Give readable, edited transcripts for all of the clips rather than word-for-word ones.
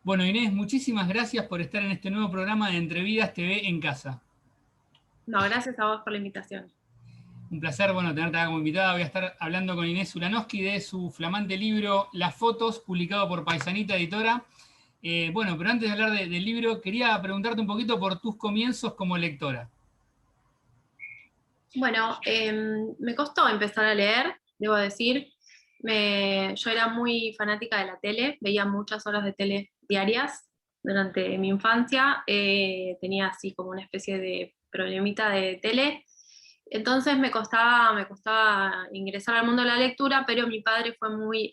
Bueno, Inés, muchísimas gracias por estar en este nuevo programa de Entrevidas TV en Casa. No, gracias a vos por la invitación. Un placer, bueno, tenerte acá como invitada. Voy a estar hablando con Inés Ulanowski de su flamante libro Las Fotos, publicado por Paisanita Editora. Bueno, pero antes de hablar del libro, quería preguntarte un poquito por tus comienzos como lectora. Bueno, me costó empezar a leer, debo decir. Yo era muy fanática de la tele, veía muchas horas de tele diarias durante mi infancia. Tenía así como una especie de problemita de tele. Entonces me costaba ingresar al mundo de la lectura, pero mi padre fue muy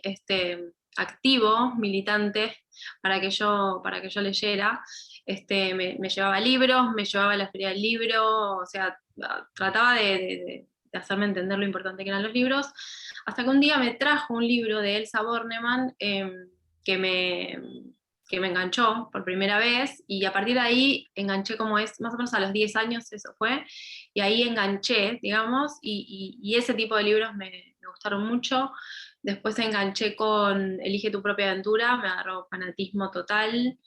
activo, militante, para que yo leyera. Me llevaba libros, me llevaba a la feria del libro, o sea, trataba de hacerme entender lo importante que eran los libros, hasta que un día me trajo un libro de Elsa Bornemann que me, que me enganchó por primera vez, y a partir de ahí enganché, como es, más o menos a los 10 años eso fue, y ahí enganché, digamos, y ese tipo de libros me gustaron mucho. Después enganché con Elige tu propia aventura, me agarró fanatismo total.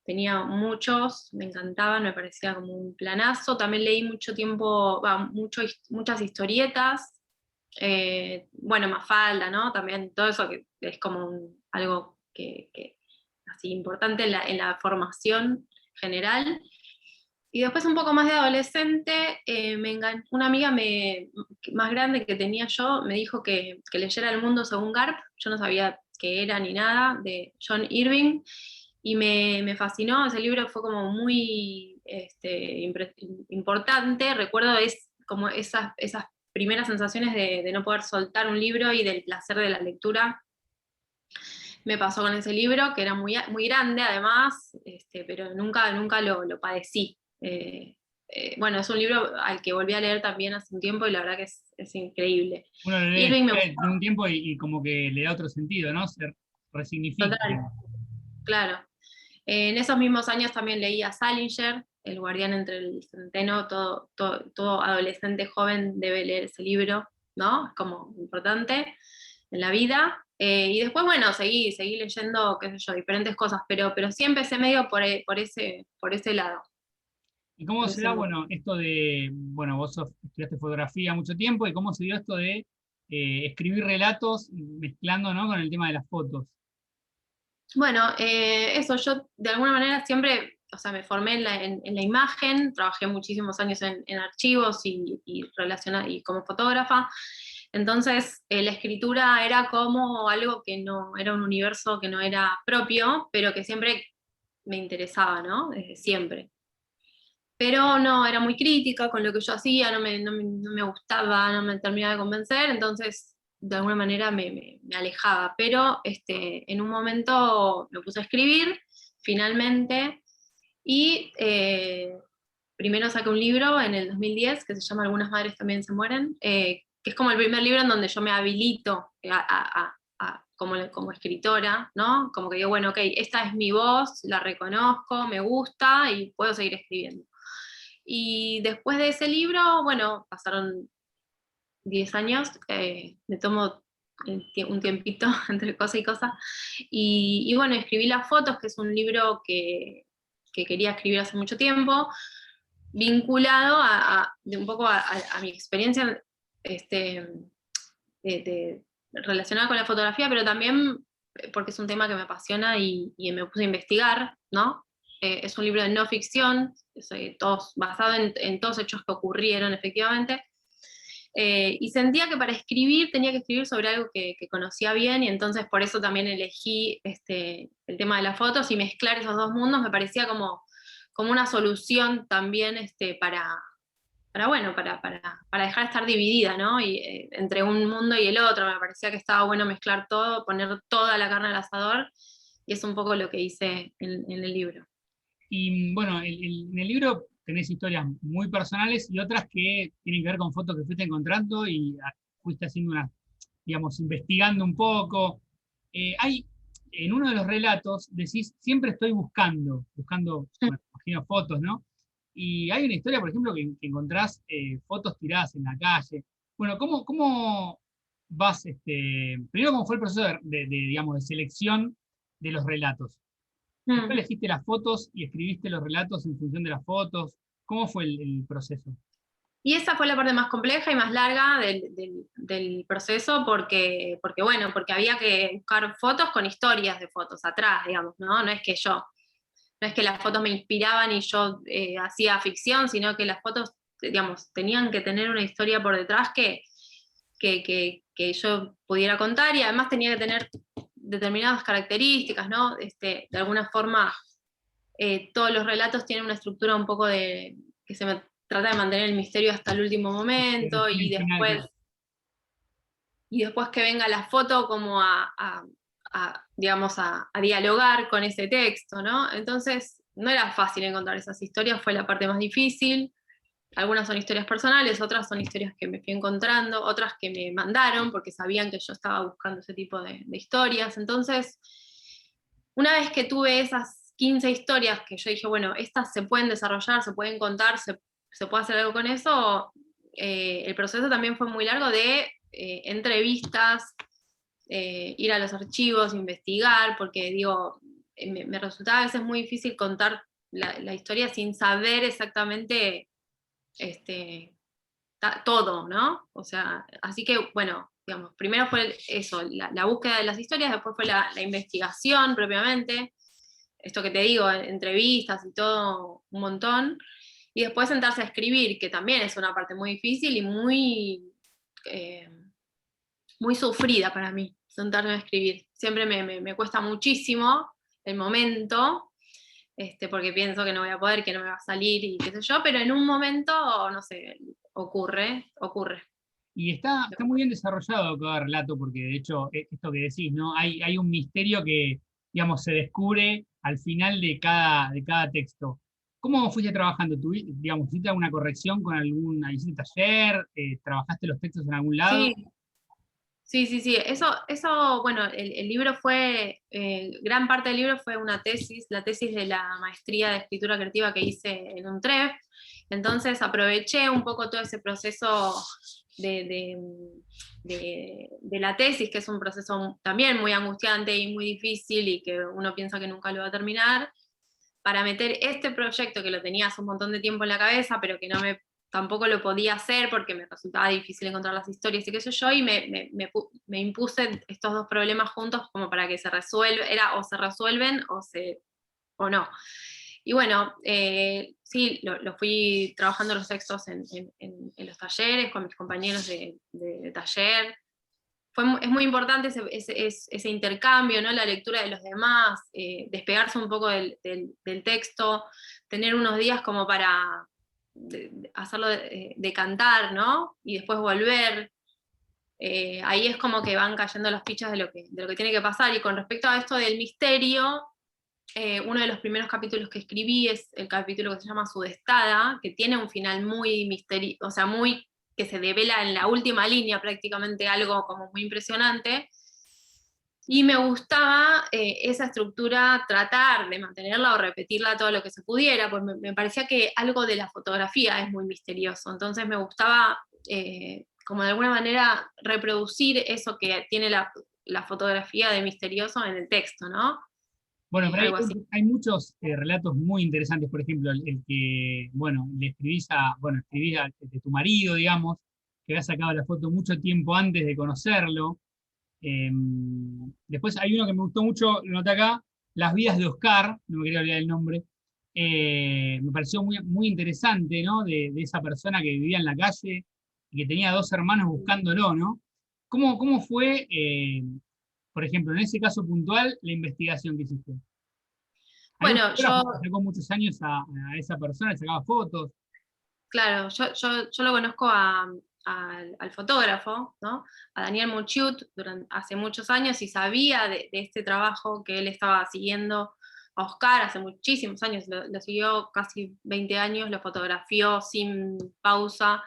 Tenía muchos, me encantaban, me parecía como un planazo. También leí mucho tiempo, muchas historietas. Bueno, Mafalda, ¿no? También todo eso que es como algo que así importante en la formación general. Y después un poco más de adolescente, una amiga más grande que tenía yo me dijo que leyera El mundo según Garp. Yo no sabía qué era ni nada, de John Irving, y me fascinó. Ese libro fue como muy importante. Recuerdo como esas primeras sensaciones de no poder soltar un libro y del placer de la lectura. Me pasó con ese libro, que era muy, muy grande además, pero nunca lo padecí. Bueno, es un libro al que volví a leer también hace un tiempo y la verdad que es increíble. Uno lo lee Irving me después gustó de un tiempo y como que le da otro sentido, ¿no? Se resignifica. total, claro. En esos mismos años también leí a Salinger, El guardián entre el centeno. Todo adolescente joven debe leer ese libro, ¿no? Es como importante en la vida. Y después, bueno, seguí leyendo, qué sé yo, diferentes cosas, pero sí empecé medio por ese lado. ¿Y cómo Por se ese da, mundo. bueno, esto de, bueno, estudiaste fotografía mucho tiempo, y cómo se dio esto de escribir relatos mezclando, ¿no?, con el tema de las fotos? Bueno, eso, yo de alguna manera siempre, o sea, me formé en la imagen, trabajé muchísimos años en archivos y como fotógrafa. Entonces, la escritura era como algo que no, era un universo que no era propio, pero que siempre me interesaba, ¿no? Desde siempre. Pero no, era muy crítica con lo que yo hacía, no me gustaba, no me terminaba de convencer, entonces de alguna manera me alejaba. Pero en un momento me puse a escribir, finalmente, y primero saqué un libro en el 2010 que se llama Algunas madres también se mueren, que es como el primer libro en donde yo me habilito como escritora, ¿no? Como que digo, bueno, ok, esta es mi voz, la reconozco, me gusta y puedo seguir escribiendo. Y después de ese libro, bueno, pasaron 10 años, me tomo un tiempito entre cosa y cosa, y bueno, escribí Las Fotos, que es un libro que quería escribir hace mucho tiempo, vinculado de un poco a mi experiencia relacionada con la fotografía, pero también porque es un tema que me apasiona y me puse a investigar, ¿no? Es un libro de no ficción, basado en todos hechos que ocurrieron efectivamente. Y sentía que para escribir tenía que escribir sobre algo que conocía bien, y entonces por eso también elegí el tema de las fotos, y mezclar esos dos mundos me parecía como una solución también bueno, para dejar de estar dividida, ¿no? Y entre un mundo y el otro, me parecía que estaba bueno mezclar todo, poner toda la carne al asador, y es un poco lo que hice en el libro. Y bueno, en el libro tenés historias muy personales y otras que tienen que ver con fotos que fuiste encontrando y fuiste haciendo unas, digamos, investigando un poco. Hay, en uno de los relatos, decís, siempre estoy buscando, bueno, imagino fotos, ¿no? Y hay una historia, por ejemplo, que encontrás fotos tiradas en la calle. Bueno, ¿cómo primero, cómo fue el proceso digamos, de selección de los relatos? Después Mm. elegiste las fotos y escribiste los relatos en función de las fotos. ¿Cómo fue el proceso? Y esa fue la parte más compleja y más larga del proceso bueno, porque había que buscar fotos con historias de fotos atrás, digamos, ¿no? No es que las fotos me inspiraban y yo hacía ficción, sino que las fotos, digamos, tenían que tener una historia por detrás que yo pudiera contar, y además tenía que tener determinadas características, ¿no? De alguna forma, todos los relatos tienen una estructura un poco de que se me trata de mantener el misterio hasta el último momento, El final, claro. y después que venga la foto como digamos, a dialogar con ese texto, ¿no? Entonces, no era fácil encontrar esas historias, fue la parte más difícil. Algunas son historias personales, otras son historias que me fui encontrando, otras que me mandaron porque sabían que yo estaba buscando ese tipo de historias. Entonces, una vez que tuve esas 15 historias que yo dije, bueno, estas se pueden desarrollar, se pueden contar, se puede hacer algo con eso, el proceso también fue muy largo de entrevistas, ir a los archivos, investigar, porque digo, me resultaba a veces muy difícil contar la historia sin saber exactamente todo, ¿no? O sea, así que, bueno, digamos, primero fue eso, la búsqueda de las historias, después fue la investigación propiamente, esto que te digo, entrevistas y todo, un montón, y después sentarse a escribir, que también es una parte muy difícil y eh, muy sufrida para mí, sentarme a escribir. Siempre me cuesta muchísimo el momento, porque pienso que no voy a poder, que no me va a salir y qué sé yo, pero en un momento, no sé, ocurre. Y está muy bien desarrollado cada relato, porque de hecho, esto que decís, ¿no? Hay un misterio que, digamos, se descubre al final de cada texto. ¿Cómo fuiste trabajando? Digamos, ¿hiciste alguna corrección con hiciste taller? ¿Trabajaste los textos en algún lado? Sí, sí. Eso, bueno, el libro fue, gran parte del libro fue una tesis, la tesis de la maestría de escritura creativa que hice en UNTREF. Entonces aproveché un poco todo ese proceso de, de, de la tesis, que es un proceso también muy angustiante y muy difícil y que uno piensa que nunca lo va a terminar, para meter este proyecto que lo tenía hace un montón de tiempo en la cabeza, pero que tampoco lo podía hacer porque me resultaba difícil encontrar las historias y qué sé yo, y me impuse estos dos problemas juntos como para que se resuelva, era o se resuelven o no. Y bueno, sí, lo fui trabajando los textos en los talleres, con mis compañeros de taller. Es muy importante ese intercambio, ¿no? La lectura de los demás, despegarse un poco del texto, tener unos días como para hacerlo decantar, ¿no? Y después volver. Ahí es como que van cayendo las fichas de lo que tiene que pasar. Y con respecto a esto del misterio, uno de los primeros capítulos que escribí es el capítulo que se llama Sudestada, que tiene un final muy misterioso, o sea, muy que se devela en la última línea prácticamente, algo como muy impresionante. Y me gustaba esa estructura, tratar de mantenerla o repetirla todo lo que se pudiera, pues me parecía que algo de la fotografía es muy misterioso. Entonces me gustaba, como de alguna manera, reproducir eso que tiene la fotografía de misterioso en el texto, ¿no? Bueno, pero hay, Algo así. hay muchos relatos muy interesantes, por ejemplo, el que, bueno, escribís de tu marido, digamos, que había sacado la foto mucho tiempo antes de conocerlo. Eh, Después hay uno que me gustó mucho, lo noté acá, Las vidas de Oscar, no me quería olvidar el nombre. Me pareció muy, muy interesante, ¿no? De esa persona que vivía en la calle y que tenía dos hermanos buscándolo, ¿no? ¿Cómo fue, por ejemplo, en ese caso puntual, la investigación que hiciste? Hay un Bueno, fotógrafo que sacó muchos años a esa persona, le sacaba fotos. claro, yo lo conozco al fotógrafo, ¿no? A Daniel Muchiut, hace muchos años, y sabía de este trabajo que él estaba siguiendo a Oscar hace muchísimos años, lo siguió casi 20 años, lo fotografió sin pausa.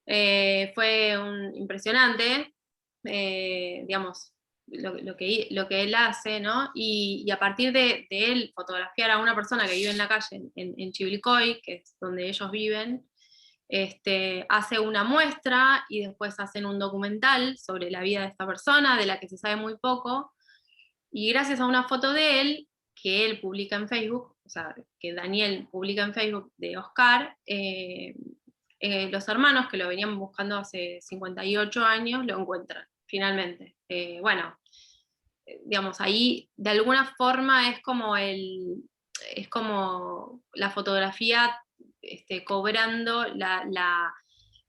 Fue impresionante, digamos, lo que él hace, ¿no? Y a partir de él fotografiar a una persona que vive en la calle en Chivilcoy, que es donde ellos viven, hace una muestra y después hacen un documental sobre la vida de esta persona, de la que se sabe muy poco, y gracias a una foto de él, que él publica en Facebook, o sea, que Daniel publica en Facebook de Oscar, los hermanos que lo venían buscando hace 58 años lo encuentran, finalmente. Bueno, digamos, ahí de alguna forma es como la fotografía cobrando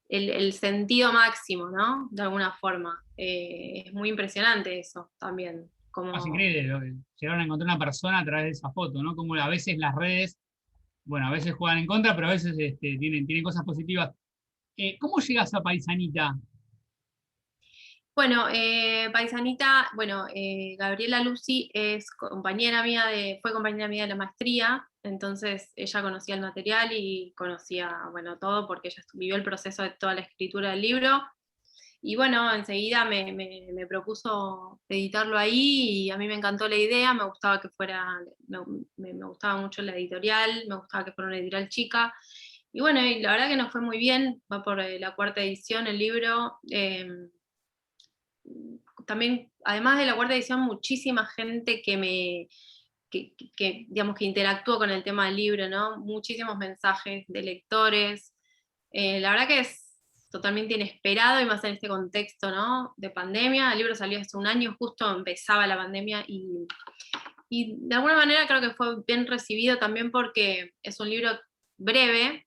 el sentido máximo, ¿no? De alguna forma. Es muy impresionante eso también. Es Como, increíble lo que llegaron a encontrar una persona a través de esa foto, ¿no? Como a veces las redes, bueno, a veces juegan en contra, pero a veces tienen cosas positivas. ¿Cómo llegas a Paisanita? bueno, Paisanita, bueno, Gabriela Lucy es compañera mía fue compañera mía de la maestría, entonces ella conocía el material y conocía, bueno, todo porque ella vivió el proceso de toda la escritura del libro. Y bueno, enseguida me propuso editarlo ahí y a mí me encantó la idea, me gustaba que fuera, me gustaba mucho la editorial, me gustaba que fuera una editorial chica. Y bueno, y la verdad que nos fue muy bien, va por la cuarta edición el libro. También, además de la cuarta edición, muchísima gente digamos, que interactuó con el tema del libro, ¿no? Muchísimos mensajes de lectores. La verdad que es totalmente inesperado y más en este contexto, ¿no? De pandemia. El libro salió hace un año, justo empezaba la pandemia y de alguna manera creo que fue bien recibido también porque es un libro breve.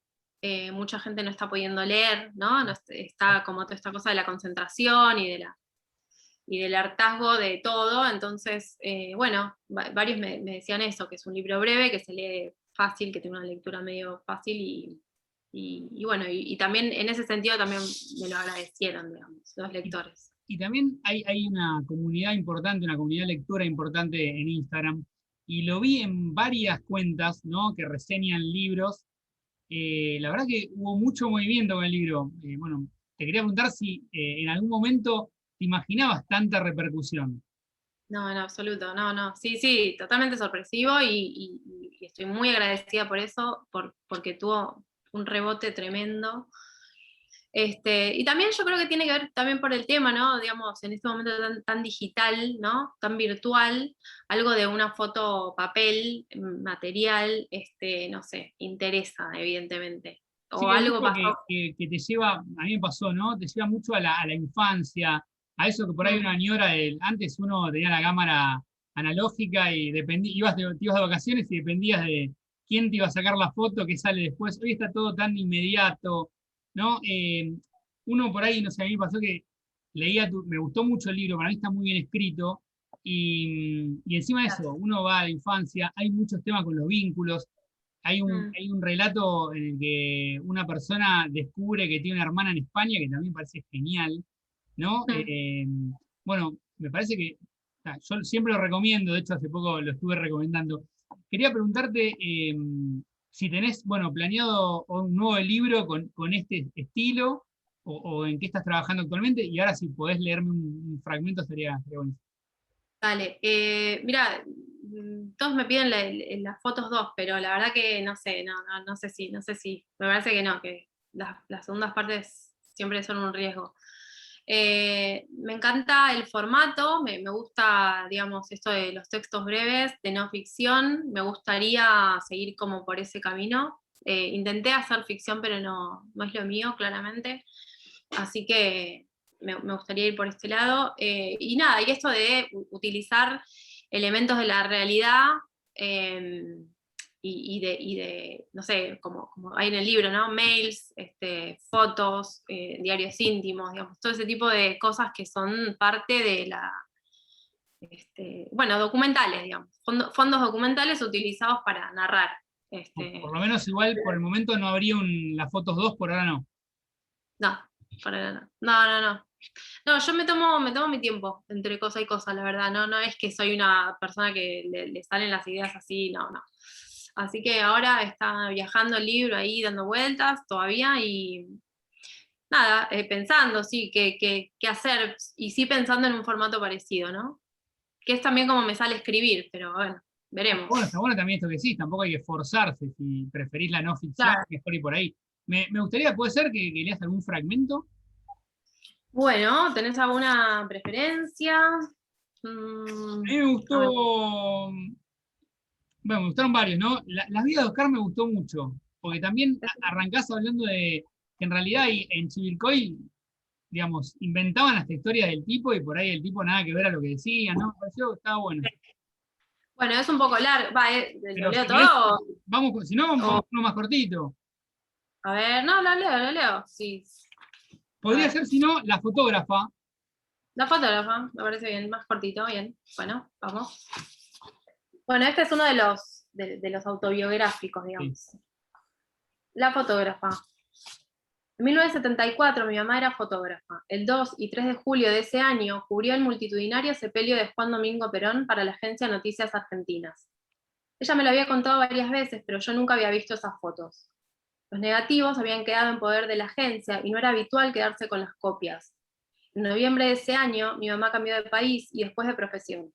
Mucha gente no está pudiendo leer, ¿no? Está como toda esta cosa de la concentración y del hartazgo de todo, entonces, bueno, varios me decían eso, que es un libro breve, que se lee fácil, que tiene una lectura medio fácil y bueno, y también en ese sentido también me lo agradecieron, digamos, los Y, lectores. y también hay una comunidad importante, una comunidad lectora importante en Instagram, y lo vi en varias cuentas, ¿no? Que reseñan libros. La verdad que hubo mucho movimiento con el libro. Bueno, te quería preguntar si en algún momento te imaginabas tanta repercusión. No, en absoluto, no, no, sí, sí, totalmente sorpresivo y estoy muy agradecida por eso, porque tuvo un rebote tremendo. Y también yo creo que tiene que ver también por el tema, ¿no? Digamos, en este momento tan digital, ¿no? Tan virtual, algo de una foto papel, material, no sé, interesa, evidentemente. Sí, O hay algo mucho pasó. que te lleva, a mí me pasó, ¿no? Te lleva mucho a la infancia, a eso que por ahí Mm, una añora antes uno tenía la cámara analógica y te ibas de vacaciones y dependías de quién te iba a sacar la foto que sale después. Hoy está todo tan inmediato, ¿no? Uno por ahí, no sé, a mí me pasó que me gustó mucho el libro, para mí está muy bien escrito, y encima de eso, gracias. uno va a la infancia, hay muchos temas con los vínculos. Mm, Hay un relato en el que una persona descubre que tiene una hermana en España, que también parece genial, ¿no? mm. Bueno, me parece que yo siempre lo recomiendo, de hecho hace poco lo estuve recomendando. Quería preguntarte si tenés, bueno, planeado un nuevo libro con este estilo o en qué estás trabajando actualmente, y ahora si podés leerme un fragmento sería bueno. Dale, mira, todos me piden las fotos dos, pero la verdad que no sé, no sé si, me parece que no, que las segundas partes siempre son un riesgo. Me encanta el formato, me gusta, digamos, esto de los textos breves, de no ficción, me gustaría seguir como por ese camino. Intenté hacer ficción, pero no es lo mío, claramente. Así que me gustaría ir por este lado. Y nada, y esto de utilizar elementos de la realidad eh, no sé, como hay en el libro, ¿no? Mails, fotos, diarios íntimos, digamos, todo ese tipo de cosas que son parte de bueno, documentales, digamos, fondos documentales utilizados para narrar. Por Este, lo menos igual por el momento no habría las fotos 2 por ahora no. no, para nada. No. No, yo me tomo mi tiempo entre cosa y cosa, la verdad. No es que soy una persona que le salen las ideas así, no. Así que ahora está viajando el libro ahí, dando vueltas todavía y nada, pensando, sí, qué hacer y sí pensando en un formato parecido, ¿no? Que es también como me sale escribir, pero bueno, veremos. Está bueno también esto que sí, tampoco hay que forzarse, si preferís la no ficción, Claro. mejor ir por ahí. Me gustaría, puede ser que leas algún fragmento. Bueno, ¿tenés alguna preferencia? A mí me A ver. gustó, Bueno, me gustaron varios, ¿no? Las vidas de Oscar me gustó mucho, porque también arrancás hablando de que en realidad en Chivilcoy, digamos, inventaban hasta historias del tipo y por ahí el tipo nada que ver a lo que decían, ¿no? Me pareció que estaba bueno. Bueno, es un poco largo, va, ¿lo Pero leo si querés, todo? si no, vamos O- a uno más cortito. a ver, no, lo leo, sí. A Podría ver, ser, si no, la fotógrafa. la fotógrafa, me parece bien, más cortito, bien. Bueno, vamos. Bueno, este es uno de los autobiográficos, Sí. digamos. La fotógrafa. En 1974 mi mamá era fotógrafa. El 2 y 3 de julio de ese año cubrió el multitudinario sepelio de Juan Domingo Perón para la agencia Noticias Argentinas. Ella me lo había contado varias veces, pero yo nunca había visto esas fotos. Los negativos habían quedado en poder de la agencia y no era habitual quedarse con las copias. En noviembre de ese año, mi mamá cambió de país y después de profesión.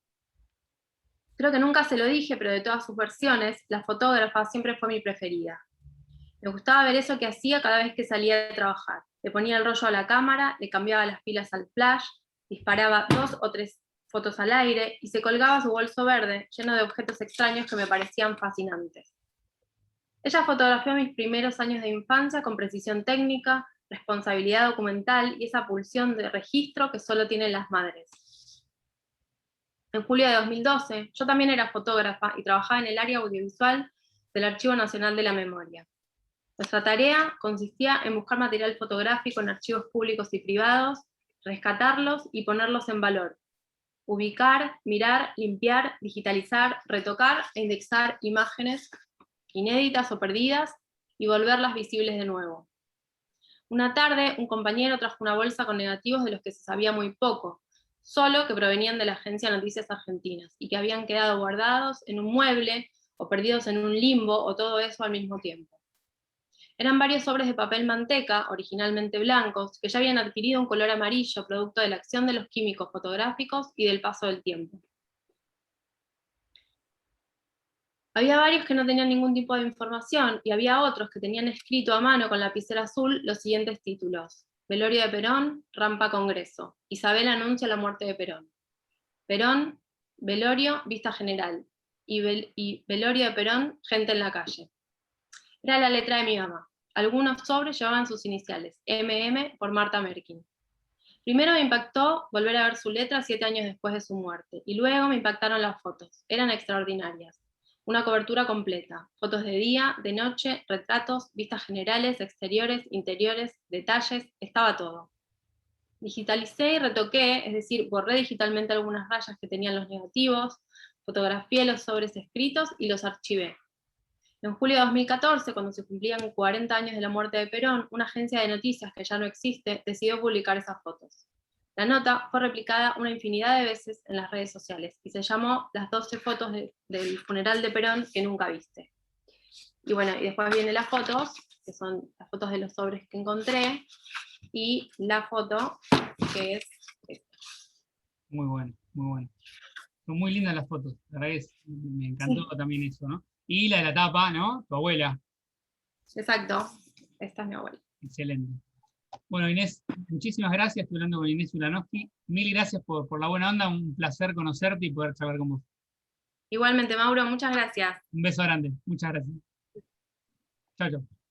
Creo que nunca se lo dije, pero de todas sus versiones, la fotógrafa siempre fue mi preferida. Me gustaba ver eso que hacía cada vez que salía de trabajar. Le ponía el rollo a la cámara, le cambiaba las pilas al flash, disparaba 2 o 3 fotos al aire y se colgaba su bolso verde lleno de objetos extraños que me parecían fascinantes. Ella fotografió mis primeros años de infancia con precisión técnica, responsabilidad documental y esa pulsión de registro que solo tienen las madres. En julio de 2012, yo también era fotógrafa y trabajaba en el área audiovisual del Archivo Nacional de la Memoria. Nuestra tarea consistía en buscar material fotográfico en archivos públicos y privados, rescatarlos y ponerlos en valor. Ubicar, mirar, limpiar, digitalizar, retocar e indexar imágenes inéditas o perdidas y volverlas visibles de nuevo. Una tarde, un compañero trajo una bolsa con negativos de los que se sabía muy poco, solo que provenían de la agencia Noticias Argentinas y que habían quedado guardados en un mueble o perdidos en un limbo o todo eso al mismo tiempo. Eran varios sobres de papel manteca, originalmente blancos, que ya habían adquirido un color amarillo, producto de la acción de los químicos fotográficos y del paso del tiempo. Había varios que no tenían ningún tipo de información y había otros que tenían escrito a mano con lapicera azul los siguientes títulos: Velorio de Perón, Rampa Congreso. Isabel anuncia la muerte de Perón. Perón, velorio, vista general. Y velorio de Perón, gente en la calle. Era la letra de mi mamá. Algunos sobres llevaban sus iniciales, MM por Marta Merkin. Primero me impactó volver a ver su letra 7 años después de su muerte, y luego me impactaron las fotos. Eran extraordinarias. Una cobertura completa, fotos de día, de noche, retratos, vistas generales, exteriores, interiores, detalles, estaba todo. Digitalicé y retoqué, es decir, borré digitalmente algunas rayas que tenían los negativos, fotografié los sobres escritos y los archivé. En julio de 2014, cuando se cumplían 40 años de la muerte de Perón, una agencia de noticias que ya no existe decidió publicar esas fotos. La nota fue replicada una infinidad de veces en las redes sociales y se llamó Las 12 fotos del funeral de Perón que nunca viste. Y bueno, y después vienen las fotos, que son las fotos de los sobres que encontré, y la foto que es esta. Muy bueno, muy bueno. Son muy lindas las fotos. La verdad es, me encantó Sí, también eso, ¿no? Y la de la tapa, ¿no? Tu abuela. exacto. Esta es mi abuela. Excelente. Bueno, Inés, muchísimas gracias. Estoy hablando con Inés Ulanowski. Mil gracias por la buena onda. Un placer conocerte y poder charlar con vos. Igualmente, Mauro, muchas gracias. Un beso grande. Muchas gracias. Chao, chao.